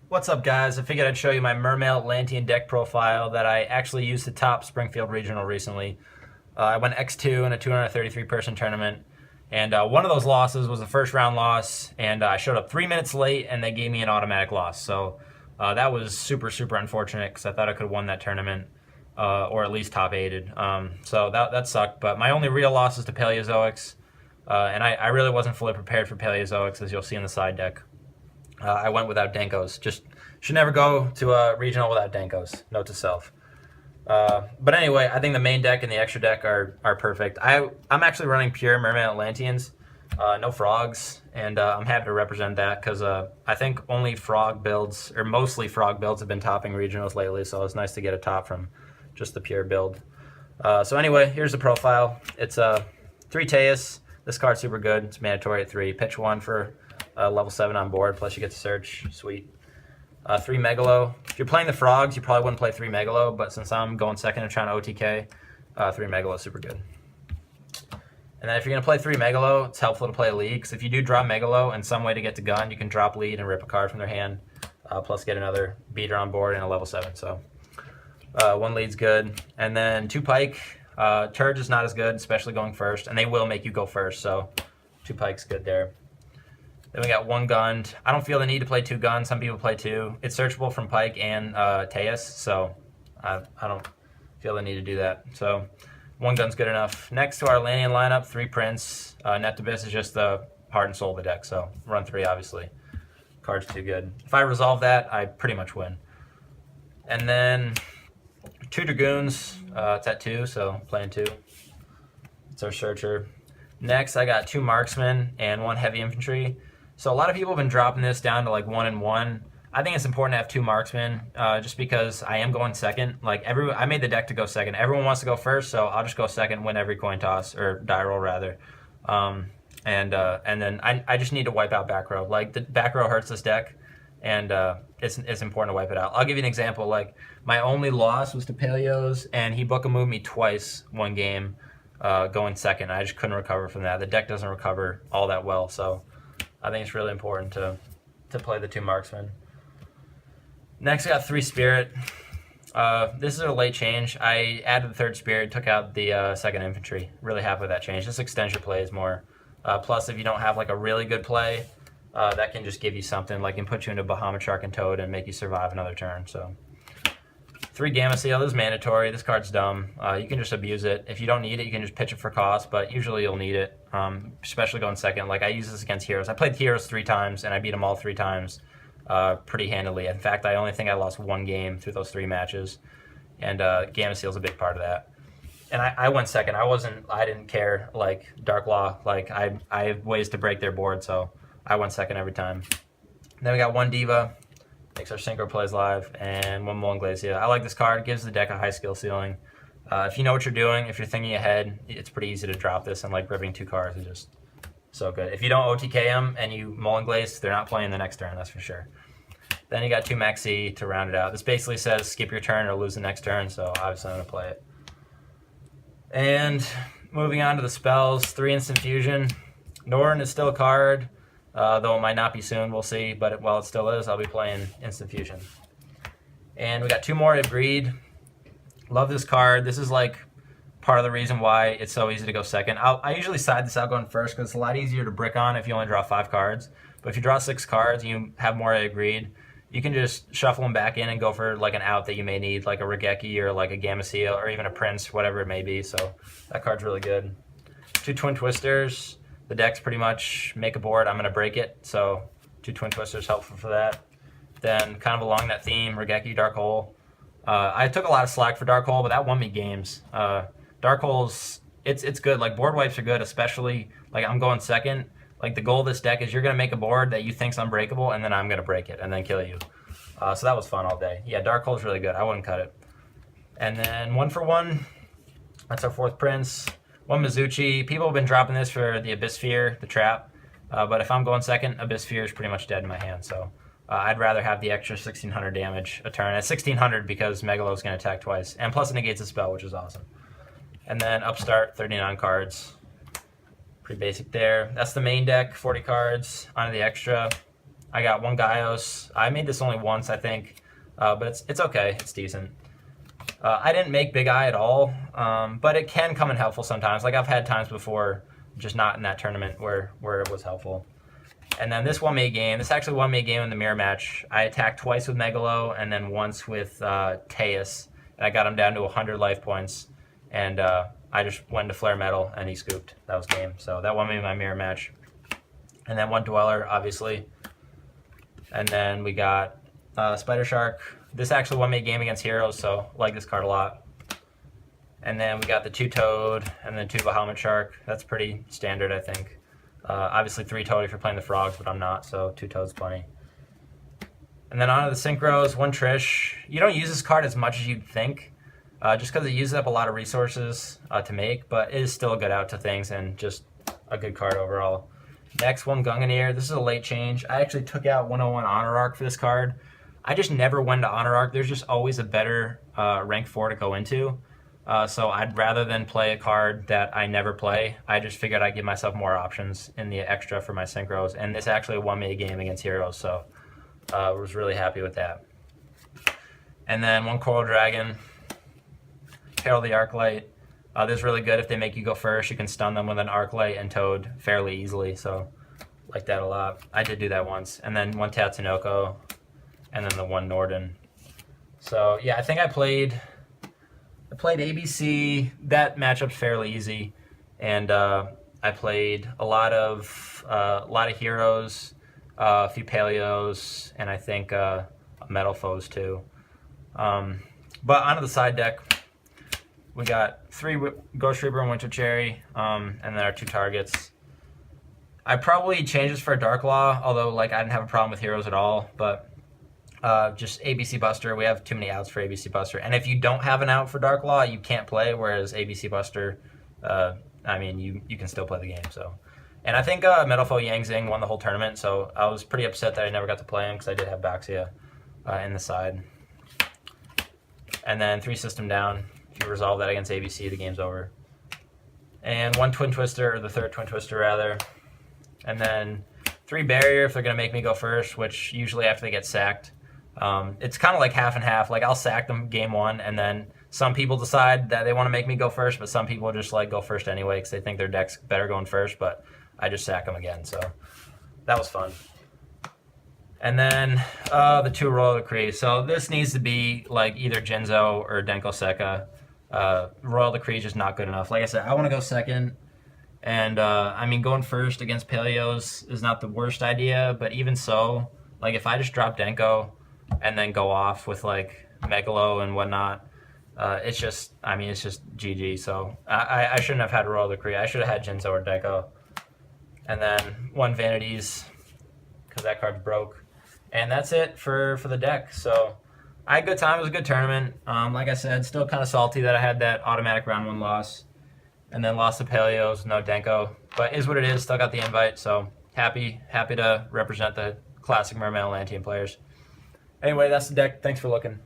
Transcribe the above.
What's up, guys? I figured I'd show you my Mermail-Atlantean deck profile that I actually used to top Springfield Regional recently. I went X2 in a 233-person tournament, and one of those losses was a first-round loss, and I showed up 3 minutes late, and they gave me an automatic loss. So that was super, super unfortunate because I thought I could have won that tournament, or at least top-aided. So that sucked, but my only real loss is to Paleozoics, and I really wasn't fully prepared for Paleozoics, as you'll see in the side deck. I went without Dankos. Just should never go to a regional without Dankos. Note to self. But anyway, I think the main deck and the extra deck are perfect. I'm actually running pure Mermail-Atlanteans, no frogs, and I'm happy to represent that because I think only frog builds, or mostly frog builds, have been topping regionals lately, so it's nice to get a top from just the pure build. So anyway, here's the profile. It's 3 Teus. This card's super good. It's mandatory at 3. Pitch 1 for level 7 on board, plus you get to search. Sweet. 3 Megalo. If you're playing the frogs, you probably wouldn't play 3 Megalo, but since I'm going second and trying to OTK, 3 Megalo is super good. And then if you're going to play 3 Megalo, it's helpful to play a lead, because if you do draw Megalo and some way to get to gun, you can drop lead and rip a card from their hand, plus get another beater on board and a level 7. So 1 lead's good. And then 2 Pike. Turge is not as good, especially going first, and they will make you go first, so 2 Pike's good there. Then we got 1 Gund. I don't feel the need to play 2 Guns. Some people play 2. It's searchable from Pike and Teus, so I don't feel the need to do that. So 1 Gun's good enough. Next to our Atlantean lineup, 3 Prince. Neptabyss is just the heart and soul of the deck, so run 3, obviously. Card's too good. If I resolve that, I pretty much win. And then 2 Dragoons. It's at 2, so playing 2. It's our searcher. Next, I got 2 Marksmen and 1 Heavy Infantry. So a lot of people have been dropping this down to like 1 and 1. I think it's important to have 2 Marksmen, just because I am going second. Like I made the deck to go second. Everyone wants to go first, so I'll just go second, win every coin toss, or die roll rather. And then I just need to wipe out back row. Like the back row hurts this deck, and it's important to wipe it out. I'll give you an example. Like my only loss was to Paleos, and he book-a-moved me twice one game, going second. I just couldn't recover from that. The deck doesn't recover all that well, so I think it's really important to play the 2 Marksmen. Next, I got 3 Spirit. This is a late change. I added the 3rd Spirit, took out the 2nd Infantry. Really happy with that change. This extends your plays more. Plus, if you don't have like a really good play, that can just give you something, like can put you into Bahamut Shark and Toad and make you survive another turn. So 3 Gameciel. This is mandatory. This card's dumb. You can just abuse it. If you don't need it, you can just pitch it for cost, but usually you'll need it, especially going second. Like I use this against Heroes. I played Heroes 3 times, and I beat them all 3 times pretty handily. In fact, I only think I lost 1 game through those 3 matches, and Gameciel's a big part of that. And I went second. I didn't care. Like Dark Law, like I have ways to break their board, so I went second every time. Then we got 1 Diva. Makes our synchro plays live, and 1 Mouliglacia. I like this card. It gives the deck a high skill ceiling. If you know what you're doing, if you're thinking ahead, it's pretty easy to drop this, and like ripping 2 cards is just so good. If you don't OTK them and you Moulinglace, they're not playing the next turn, that's for sure. Then you got 2 Maxx to round it out. This basically says skip your turn or lose the next turn, so obviously I'm going to play it. And moving on to the spells, 3 Instant Fusion. Norn is still a card. Though it might not be soon, we'll see. But while it still is, I'll be playing Instant Fusion. And we got 2 Moray of Greed. Love this card. This is like part of the reason why it's so easy to go second. I usually side this out going first because it's a lot easier to brick on if you only draw 5 cards. But if you draw 6 cards and you have Moray of Greed, you can just shuffle them back in and go for like an out that you may need, like a Raigeki or like a Gameciel or even a Prince, whatever it may be. So that card's really good. 2 Twin Twisters. The deck's pretty much make a board, I'm going to break it, so 2 Twin Twisters helpful for that. Then kind of along that theme, Raigeki, Dark Hole. I took a lot of slack for Dark Hole, but that won me games. Dark Hole's, it's good. Like board wipes are good, especially like I'm going second. Like the goal of this deck is you're going to make a board that you think's unbreakable, and then I'm going to break it and then kill you. So that was fun all day. Yeah, Dark Hole's really good. I wouldn't cut it. And then 1 for 1. That's our 4th Prince. 1 Mizuchi. People have been dropping this for the Abyssphere, the trap. But if I'm going second, Abyssphere is pretty much dead in my hand. So I'd rather have the extra 1600 damage a turn. At 1600 because Megalo's going to attack twice. And plus it negates a spell, which is awesome. And then Upstart, 39 cards. Pretty basic there. That's the main deck, 40 cards. Onto the extra. I got one Gaios. I made this only once, I think, but it's okay. It's decent. I didn't make Big Eye at all, but it can come in helpful sometimes. Like I've had times before, just not in that tournament where it was helpful. And then this one-mate game, this actually one-mate game in the mirror match. I attacked twice with Megalo and then once with Teus, and I got him down to 100 life points. And I just went to Flare Metal and he scooped. That was game. So that won me my mirror match. And then one Dweller, obviously. And then we got Spider Shark. This actually one-mate game against Heroes, so I like this card a lot. And then we got the 2 Toad and then 2 Bahamut Shark. That's pretty standard, I think. Obviously 3 Toad if you're playing the Frogs, but I'm not, so 2 Toad's plenty. And then on to the Synchros, 1 Trish. You don't use this card as much as you'd think, just because it uses up a lot of resources to make, but it is still a good out to things and just a good card overall. Next one, Gungnir. This is a late change. I actually took out 101 Honor Arc for this card. I just never went to Honor Arc. There's just always a better rank 4 to go into. So I'd rather than play a card that I never play, I just figured I'd give myself more options in the extra for my Synchros. And this actually a one-mate game against Heroes, so I was really happy with that. And then 1 Coral Dragon, Herald the Arclight. This is really good if they make you go first. You can stun them with an Arclight and Toad fairly easily, so like that a lot. I did do that once. And then 1 Tatsunoko, and then the 1 Norden. So yeah, I think I played ABC. That matchup's fairly easy, and I played a lot of Heroes, a few Paleos, and I think Metal Foes too. But onto the side deck, we got 3 Ghost Reaper and Winter Cherry, and then our 2 targets. I probably changed this for a Dark Law, although like I didn't have a problem with Heroes at all, but just ABC Buster. We have too many outs for ABC Buster. And if you don't have an out for Dark Law, you can't play, whereas ABC Buster, I mean, you can still play the game. So, and I think Metal Foe Yang Zing won the whole tournament, so I was pretty upset that I never got to play him because I did have Baxia in the side. And then 3 System Down. If you resolve that against ABC, the game's over. And 1 Twin Twister, or the 3rd Twin Twister rather. And then 3 Barrier if they're going to make me go first, which usually after they get sacked. It's kind of like half and half. Like I'll sack them game 1, and then some people decide that they want to make me go first, but some people just like go first anyway because they think their deck's better going first. But I just sack them again, so that was fun. And then the 2 Royal Decree. So this needs to be like either Jinzo or Denko Sekka. Royal Decree is just not good enough. Like I said, I want to go second. And I mean, going first against Paleos is not the worst idea, but even so, like if I just drop Denko and then go off with like Megalo and whatnot, it's just, I mean, it's just GG. So I shouldn't have had Royal Decree. I should have had Jinzo or Denko. And then 1 Vanities, because that card's broke. And that's it for the deck. So I had a good time. It was a good tournament. Like I said, still kind of salty that I had that automatic round 1 loss. And then lost to Paleos, no Denko. But is what it is, still got the invite, so happy to represent the classic Mermail-Atlantean players. Anyway, that's the deck. Thanks for looking.